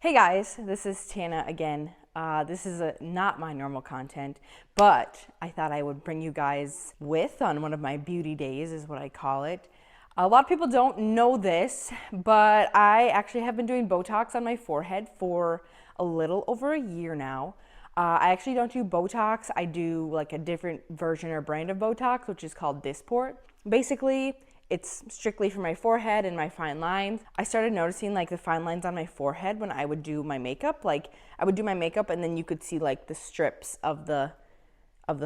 Hey guys, this is Tana again. This is not my normal content, but I thought I would bring you guys with on one of my beauty days, is what I call it. A lot of people don't know this, but I actually have been doing Botox on my forehead for a little over a year now. I actually don't do Botox. I do like a different version or brand of Botox, which is called Dysport. Basically, it's strictly for my forehead and my fine lines. I started noticing like the fine lines on my forehead when I would do my makeup. Like I would do my makeup and then you could see like the strips of the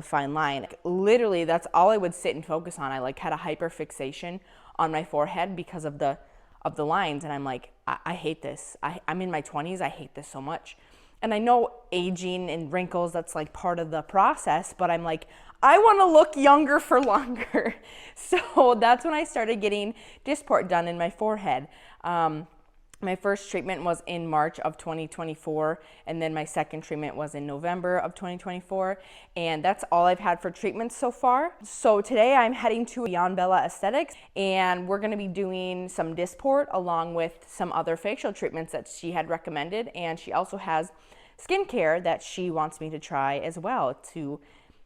fine line. Like, literally, that's all I would sit and focus on. I like had a hyperfixation on my forehead because of the lines, and I'm like, I hate this. I'm in my 20s. I hate this so much. And I know aging and wrinkles, that's like part of the process, but I'm like, I want to look younger for longer. So that's when I started getting Dysport done in my forehead. My first treatment was in March of 2024, and then my second treatment was in November of 2024, and that's all I've had for treatments so far. So today I'm heading to Beyond Bella Aesthetics, and we're going to be doing some Dysport along with some other facial treatments that she had recommended, and she also has skincare that she wants me to try as well to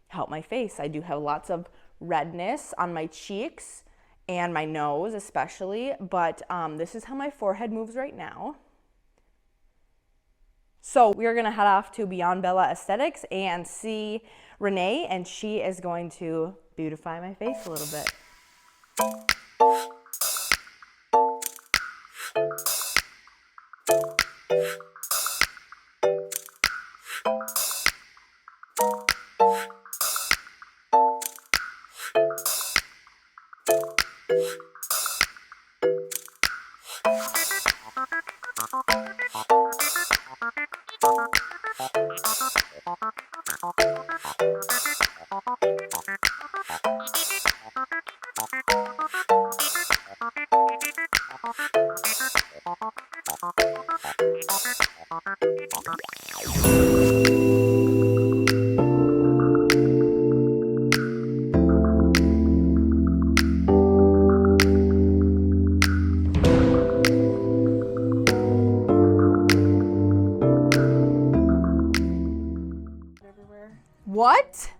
help my face. I do have lots of redness on my cheeks and my nose especially, but this is how my forehead moves right now. So we're gonna head off to Beyond Bella Aesthetics and see Renee, and she is going to beautify my face a little bit. What?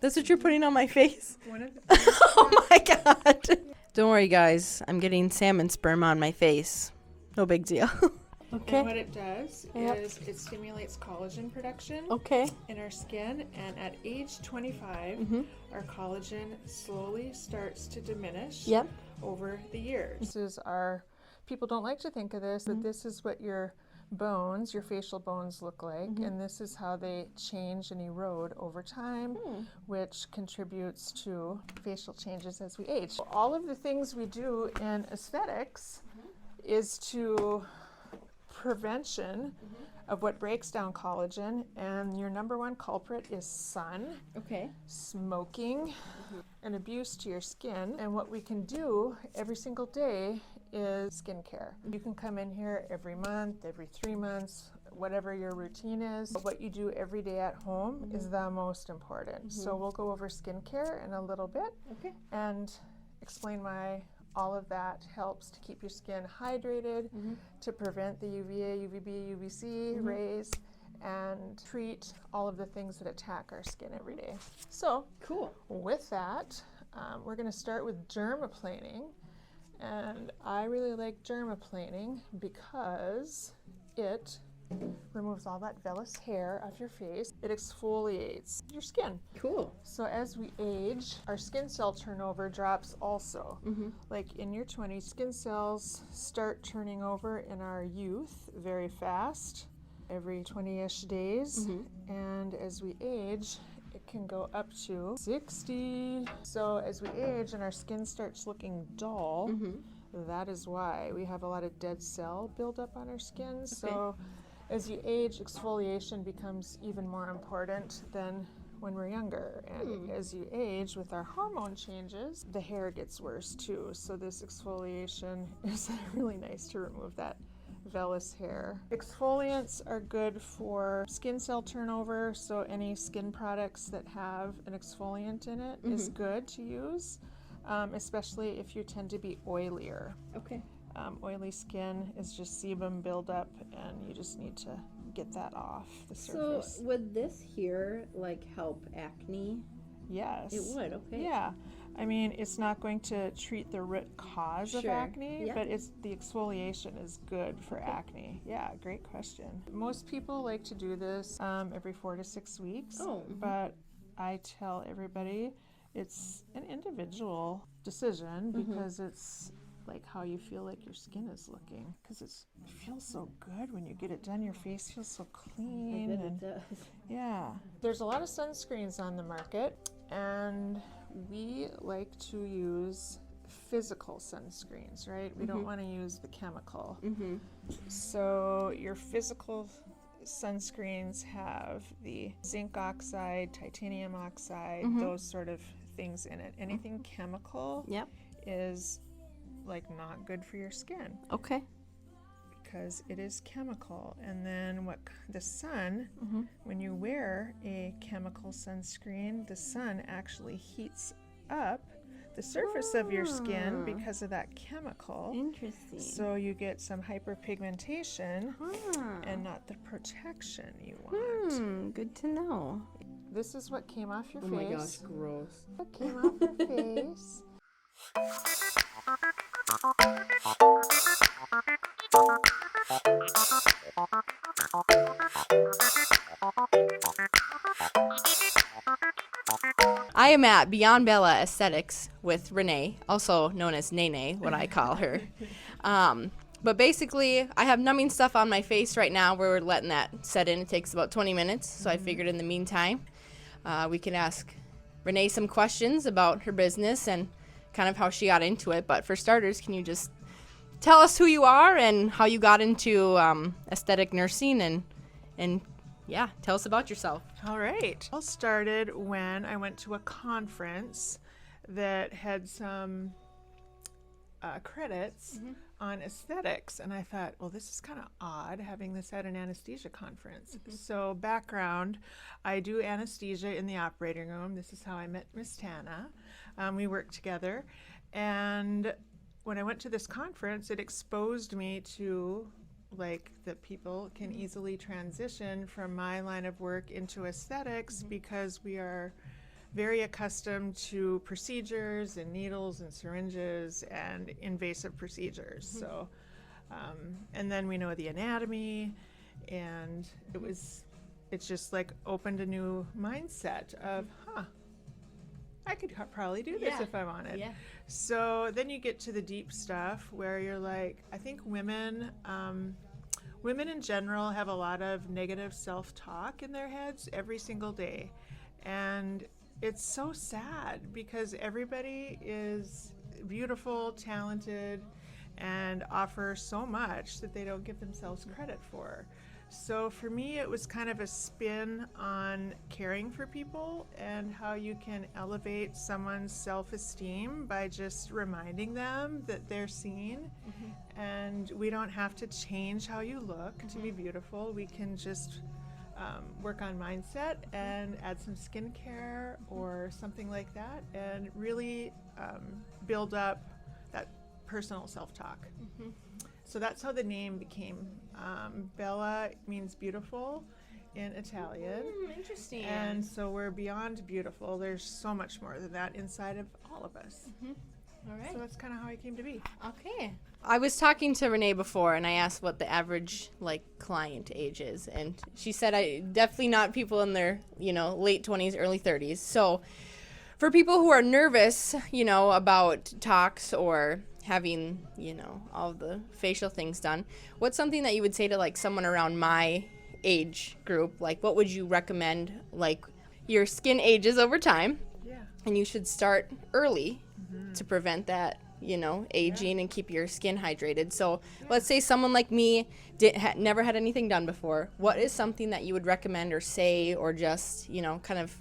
That's what you're putting on my face? Oh my god. Don't worry guys, I'm getting salmon sperm on my face. No big deal. Okay. And what it does is it stimulates collagen production in our skin, and at age 25, our collagen slowly starts to diminish over the years. This is our, people don't like to think of this, but this is what your bones, your facial bones look like, and this is how they change and erode over time, which contributes to facial changes as we age. All of the things we do in aesthetics is to prevention of what breaks down collagen, and your number one culprit is sun, smoking, and abuse to your skin. And what we can do every single day is skincare. You can come in here every month, every 3 months, whatever your routine is. What you do every day at home is the most important. So we'll go over skincare in a little bit and explain why all of that helps to keep your skin hydrated, to prevent the UVA, UVB, UVC rays, and treat all of the things that attack our skin every day. So, with that, we're going to start with dermaplaning. And I really like dermaplaning because it removes all that vellus hair off your face. It exfoliates your skin. So as we age, our skin cell turnover drops also. Like in your 20s, skin cells start turning over in our youth very fast, every 20-ish days. And as we age, it can go up to 60. So as we age and our skin starts looking dull, that is why we have a lot of dead cell buildup on our skin. So as you age, exfoliation becomes even more important than when we're younger. And as you age, with our hormone changes, the hair gets worse too. So this exfoliation is really nice to remove that vellus hair. Exfoliants are good for skin cell turnover, so any skin products that have an exfoliant in it is good to use, especially if you tend to be oilier. Oily skin is just sebum buildup, and you just need to get that off the surface. So would this here like help acne? Yes. It would, okay. Yeah. I mean, it's not going to treat the root cause of acne, but the exfoliation is good for acne. Yeah, great question. Most people like to do this every 4 to 6 weeks, but I tell everybody it's an individual decision because it's like how you feel like your skin is looking, because it feels so good when you get it done. Your face feels so clean. I bet it does. Yeah. There's a lot of sunscreens on the market, and we like to use physical sunscreens, right? We don't want to use the chemical. So your physical sunscreens have the zinc oxide, titanium oxide, those sort of things in it. Anything chemical is like not good for your skin. Okay. Because it is chemical. And then the sun, when you wear a chemical sunscreen, the sun actually heats up the surface of your skin because of that chemical. Interesting. So you get some hyperpigmentation and not the protection you want. Good to know. This is what came off your face. Oh my gosh, gross. What came off your face. I am at Beyond Bella Aesthetics with Renee, also known as Nene, what I call her. But basically, I have numbing stuff on my face right now. We're letting that set in. It takes about 20 minutes, so I figured in the meantime, we can ask Renee some questions about her business and kind of how she got into it. But for starters, can you just tell us who you are and how you got into aesthetic nursing and yeah, tell us about yourself. All right. All started when I went to a conference that had some credits on aesthetics, and I thought, well, this is kind of odd having this at an anesthesia conference. So background, I do anesthesia in the operating room. This is how I met Miss Tana. We worked together, and when I went to this conference, it exposed me to like that people can easily transition from my line of work into aesthetics because we are very accustomed to procedures and needles and syringes and invasive procedures. So, and then we know the anatomy, and it's just like opened a new mindset of, I could probably do this if I wanted. Yeah. So then you get to the deep stuff where you're like, I think women in general have a lot of negative self-talk in their heads every single day. And it's so sad because everybody is beautiful, talented, and offer so much that they don't give themselves credit for. So for me, it was kind of a spin on caring for people and how you can elevate someone's self-esteem by just reminding them that they're seen. And we don't have to change how you look to be beautiful. We can just work on mindset and add some skincare or something like that, and really build up that personal self-talk. So that's how the name became. Bella means beautiful in Italian. Interesting. And so we're beyond beautiful. There's so much more than that inside of all of us. All right. So that's kind of how I came to be. Okay. I was talking to Renee before, and I asked what the average client age is, and she said definitely not people in their late 20s, early 30s. So for people who are nervous, about talks or having all the facial things done, what's something that you would say to someone around my age group? What would you recommend? Your skin ages over time, and you should start early to prevent that aging and keep your skin hydrated. So let's say someone like me never had anything done before. What is something that you would recommend or say, or just kind of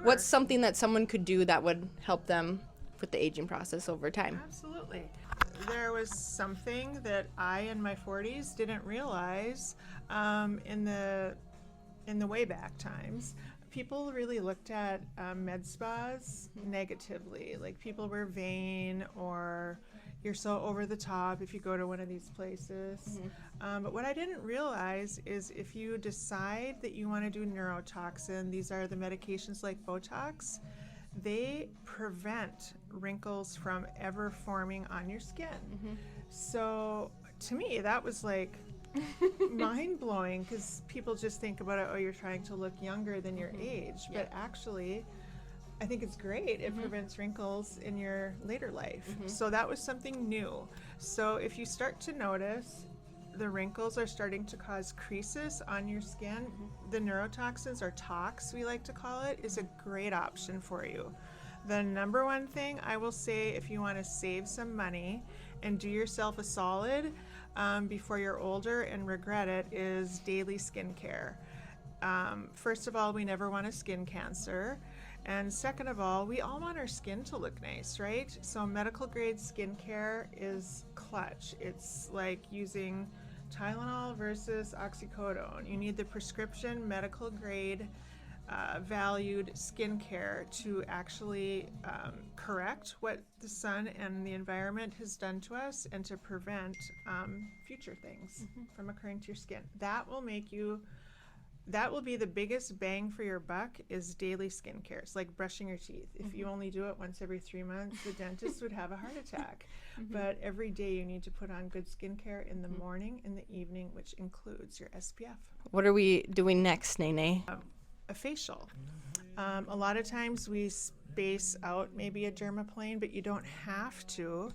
what's something that someone could do that would help them with the aging process over time? Absolutely. There was something that I in my 40s didn't realize in the way back times. People really looked at med spas negatively. People were vain, or you're so over the top if you go to one of these places. But what I didn't realize is if you decide that you want to do neurotoxin, these are the medications like Botox, they prevent wrinkles from ever forming on your skin. So to me, that was like mind-blowing, because people just think about it, oh, you're trying to look younger than your age, but actually I think it's great. It prevents wrinkles in your later life. So that was something new. So if you start to notice the wrinkles are starting to cause creases on your skin, the neurotoxins, or tox we like to call it, is a great option for you. The number one thing I will say, if you want to save some money and do yourself a solid before you're older and regret it, is daily skincare. First of all, we never want a skin cancer. And second of all, we all want our skin to look nice, right? So medical grade skincare is clutch. It's like using Tylenol versus oxycodone. You need the prescription medical grade valued skincare to actually correct what the sun and the environment has done to us, and to prevent future things from occurring to your skin. That will be the biggest bang for your buck, is daily skincare. It's like brushing your teeth. If you only do it once every 3 months, the dentist would have a heart attack. But every day you need to put on good skincare in the morning and the evening, which includes your SPF. What are we doing next, Nene? A facial. A lot of times we space out maybe a dermaplane, but you don't have to.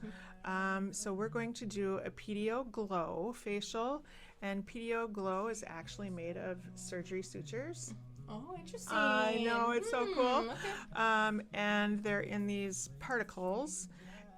So we're going to do a PDO Glow facial. And PDO Glow is actually made of surgery sutures. Oh, interesting. I know, it's so cool. Okay. And they're in these particles,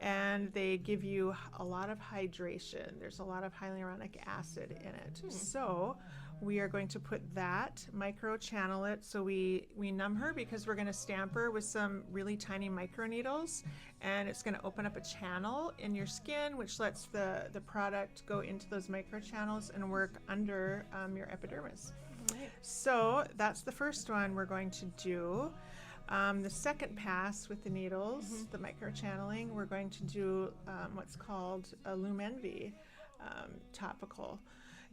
and they give you a lot of hydration. There's a lot of hyaluronic acid in it. So we are going to put that, micro channel it. So we numb her, because we're going to stamp her with some really tiny micro needles, and it's going to open up a channel in your skin, which lets the product go into those micro channels and work under your epidermis. Right. So that's the first one we're going to do. The second pass with the needles, the micro channeling, we're going to do what's called a Lumenvi topical.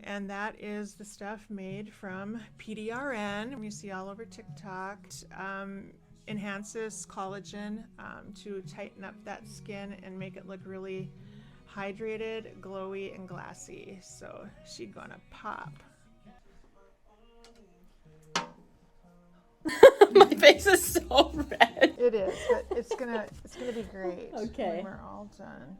And that is the stuff made from PDRN. You see all over TikTok. Enhances collagen to tighten up that skin and make it look really hydrated, glowy, and glassy. So she's gonna pop. My face is so red. It is, but it's gonna be great. Okay. When we're all done.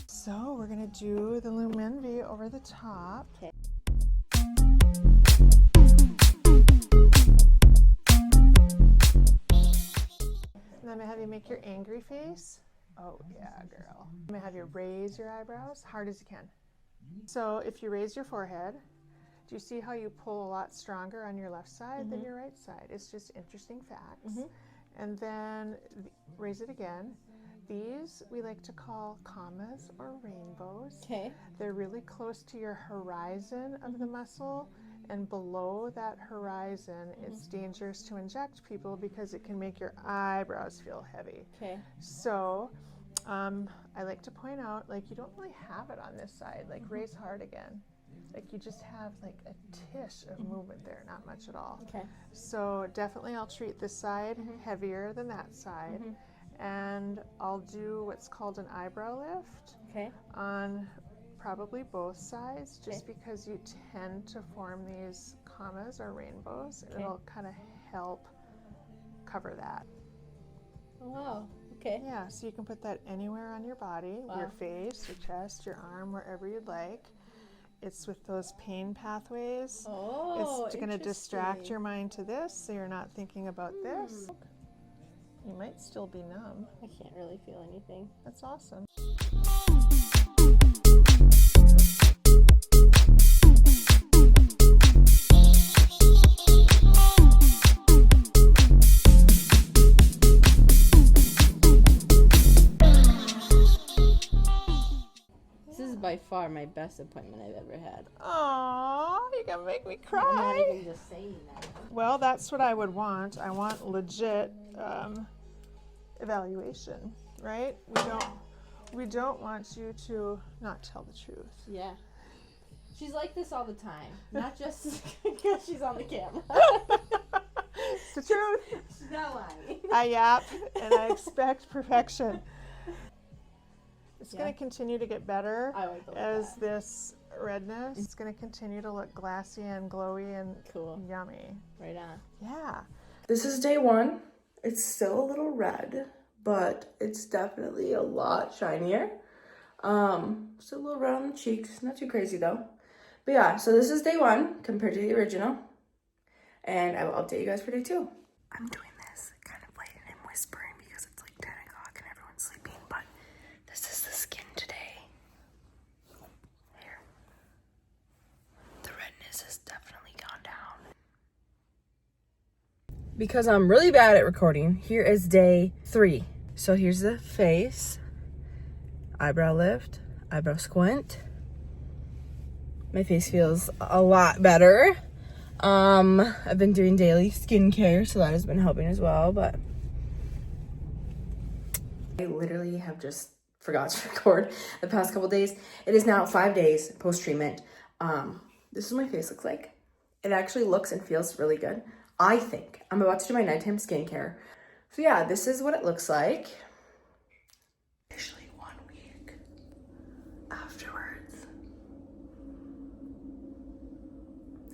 So we're gonna do the Lumenvi over the top. Okay. And then I'm gonna have you make your angry face. Oh yeah, girl. I'm gonna have you raise your eyebrows hard as you can. So if you raise your forehead, do you see how you pull a lot stronger on your left side than your right side? It's just interesting facts. And then raise it again. These we like to call commas or rainbows. Okay. They're really close to your horizon of the muscle, and below that horizon, it's dangerous to inject people because it can make your eyebrows feel heavy. Okay. So I like to point out, like, you don't really have it on this side. Like, raise hard again. Like, you just have like a tish of movement there, not much at all. Okay. So definitely I'll treat this side heavier than that side. And I'll do what's called an eyebrow lift on probably both sides, just because you tend to form these commas or rainbows. It'll kind of help cover that. Oh, wow. Okay. Yeah, so you can put that anywhere on your body, your face, your chest, your arm, wherever you'd like. It's with those pain pathways. Oh, it's going to distract your mind to this, so you're not thinking about this. You might still be numb. I can't really feel anything. That's awesome. far my best appointment I've ever had. Aw, you're gonna make me cry. I'm not even just saying that. Well, that's what I would want. I want legit evaluation, right? We don't want you to not tell the truth. Yeah. She's like this all the time, not just because she's on the camera. It's the truth. She's not lying. I yap and I expect perfection. It's going to continue to get better as this redness. It's going to continue to look glassy and glowy and yummy. Right on. Yeah. This is day 1. It's still a little red, but it's definitely a lot shinier. Still a little red on the cheeks. Not too crazy though. But yeah, so this is day 1 compared to the original. And I will update you guys for day 2. I'm doing this kind of late and I'm whispering because it's like 10 o'clock and everyone's sleeping. But this is the skin today. Here. The redness has definitely gone down. Because I'm really bad at recording, here is day 3. So here's the face. Eyebrow lift. Eyebrow squint. My face feels a lot better. I've been doing daily skincare, so that has been helping as well, but I literally have just forgot to record the past couple days. It is now 5 days post-treatment. This is what my face looks like. It actually looks and feels really good. I think I'm about to do my nighttime skincare. So yeah, this is what it looks like. Officially 1 week afterwards.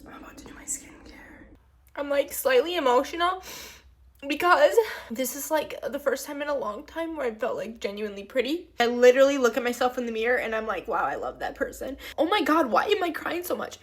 I'm about to do my skincare. I'm like slightly emotional because this is like the first time in a long time where I felt like genuinely pretty. I literally look at myself in the mirror and I'm like, wow, I love that person. Oh my God, why am I crying so much?